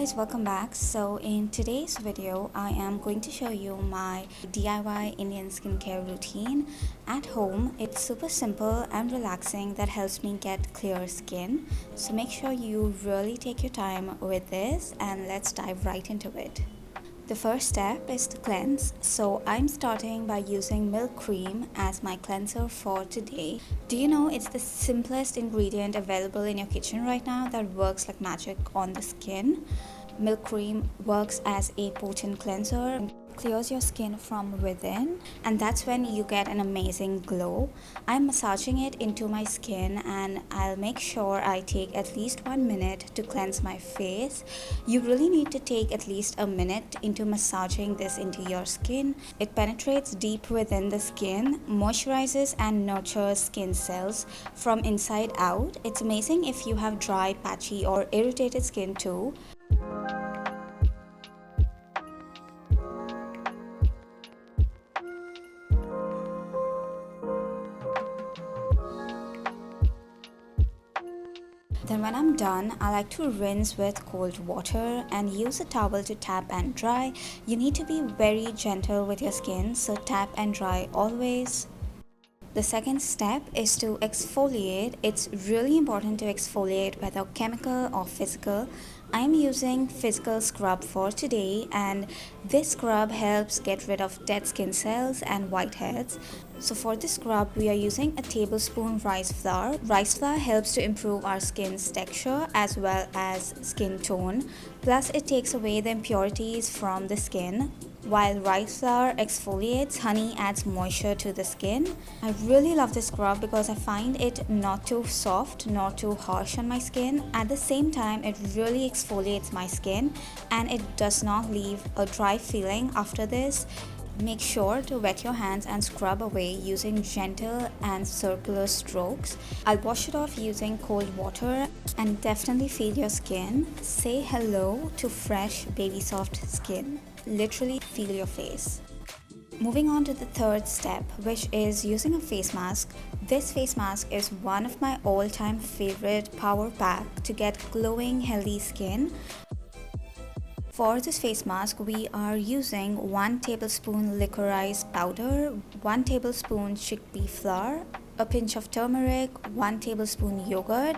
guys, welcome back. So in today's video I am going to show you my DIY Indian skincare routine at home. It's super simple and relaxing that helps me get clear skin. So make sure you really take your time with this and let's dive right into it. The first step is to cleanse. So I'm starting by using milk cream as my cleanser for today. Do you know it's the simplest ingredient available in your kitchen right now that works like magic on the skin? Milk cream works as a potent cleanser, clears your skin from within, and that's when you get an amazing glow. I'm massaging it into my skin and I'll make sure I take at least 1 minute to cleanse my face. You really need to take at least a minute into massaging this into your skin. It penetrates deep within the skin, moisturizes and nurtures skin cells from inside out. It's amazing if you have dry, patchy or irritated skin too. Then when I'm done, I like to rinse with cold water and use a towel to tap and dry. You need to be very gentle with your skin, so tap and dry always. The second step is to exfoliate. It's really important to exfoliate whether chemical or physical. I'm using physical scrub for today and this scrub helps get rid of dead skin cells and whiteheads. So for this scrub we are using a tablespoon rice flour. Rice flour helps to improve our skin's texture as well as skin tone. Plus it takes away the impurities from the skin. While rice flour exfoliates, honey adds moisture to the skin. I really love this scrub because I find it not too soft nor too harsh on my skin. At the same time, it really exfoliates my skin and it does not leave a dry feeling after this. Make sure to wet your hands and scrub away using gentle and circular strokes. I'll wash it off using cold water and definitely feel your skin. Say hello to fresh baby soft skin. Literally feel your face. Moving on to the third step, which is using a face mask. This face mask is one of my all-time favorite power pack to get glowing healthy skin. For this face mask, we are using 1 tablespoon licorice powder, 1 tablespoon chickpea flour, a pinch of turmeric, 1 tablespoon yogurt.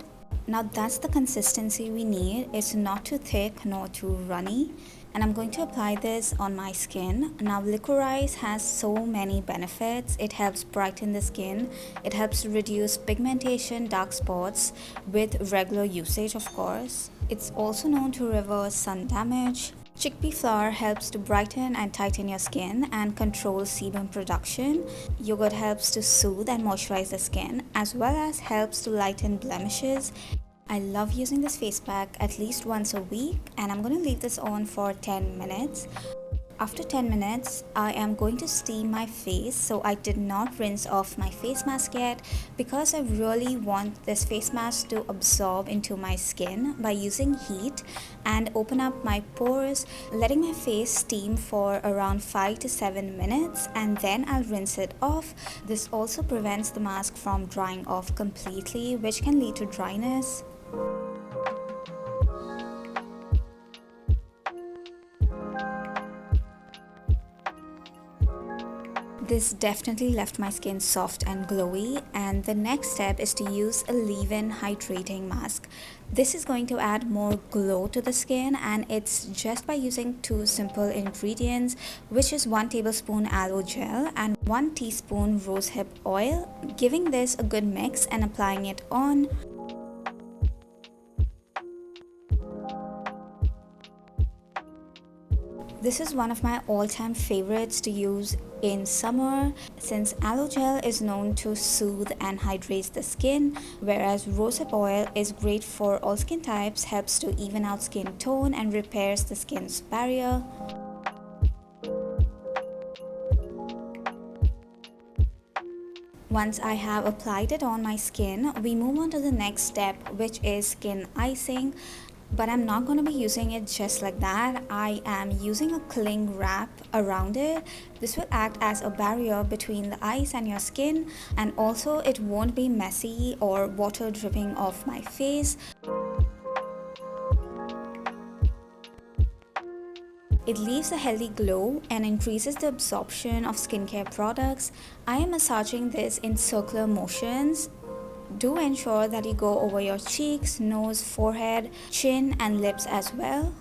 Now that's the consistency we need. It's not too thick nor too runny. And I'm going to apply this on my skin. Now licorice has so many benefits. It helps brighten the skin. It helps reduce pigmentation, dark spots with regular usage of course. It's also known to reverse sun damage. Chickpea flour helps to brighten and tighten your skin and control sebum production. Yogurt helps to soothe and moisturize the skin as well as helps to lighten blemishes. I love using this face pack at least once a week and I'm going to leave this on for 10 minutes. After 10 minutes, I am going to steam my face, so I did not rinse off my face mask yet because I really want this face mask to absorb into my skin by using heat and open up my pores, letting my face steam for around 5 to 7 minutes and then I'll rinse it off. This also prevents the mask from drying off completely, which can lead to dryness. This definitely left my skin soft and glowy, and the next step is to use a leave-in hydrating mask. This is going to add more glow to the skin and it's just by using 2 simple ingredients, which is 1 tablespoon aloe gel and 1 teaspoon rosehip oil. Giving this a good mix and applying it on. This is one of my all-time favorites to use in summer since aloe gel is known to soothe and hydrate the skin, whereas rosehip oil is great for all skin types, helps to even out skin tone and repairs the skin's barrier. Once I have applied it on my skin, we move on to the next step, which is skin icing. But I'm not going to be using it just like that. I am using a cling wrap around it. This will act as a barrier between the ice and your skin, and also it won't be messy or water dripping off my face. It leaves a healthy glow and increases the absorption of skincare products. I am massaging this in circular motions. Do ensure that you go over your cheeks, nose, forehead, chin and lips as well.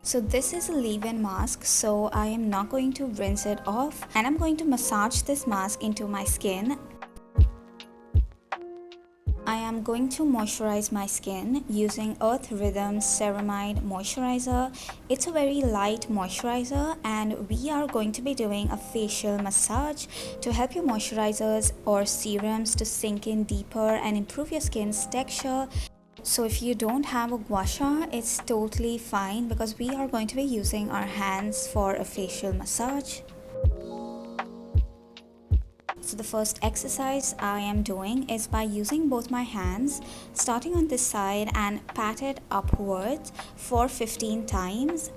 So this is a leave-in mask, so I am not going to rinse it off, and I'm going to massage this mask into my skin. I am going to moisturize my skin using Earth Rhythm's Ceramide Moisturizer. It's a very light moisturizer, and we are going to be doing a facial massage to help your moisturizers or serums to sink in deeper and improve your skin's texture. So if you don't have a gua sha, it's totally fine because we are going to be using our hands for a facial massage. So the first exercise I am doing is by using both my hands, starting on this side and pat it upwards for 15 times.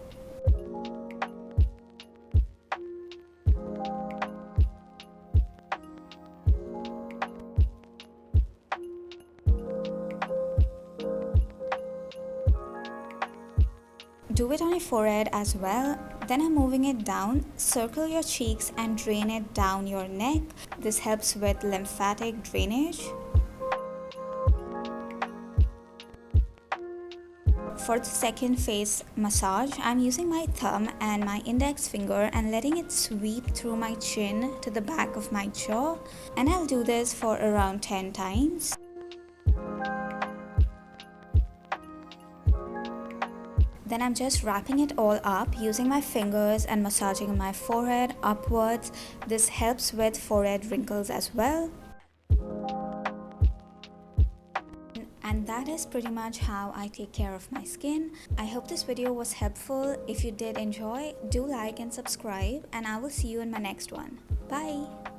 Do it on your forehead as well. Then I'm moving it down. Circle your cheeks and drain it down your neck. This helps with lymphatic drainage. For the second face massage, I'm using my thumb and my index finger and letting it sweep through my chin to the back of my jaw. And I'll do this for around 10 times. Then I'm just wrapping it all up using my fingers and massaging my forehead upwards. This helps with forehead wrinkles as well. And that is pretty much how I take care of my skin. I hope this video was helpful. If you did enjoy, do like and subscribe, and I will see you in my next one. Bye!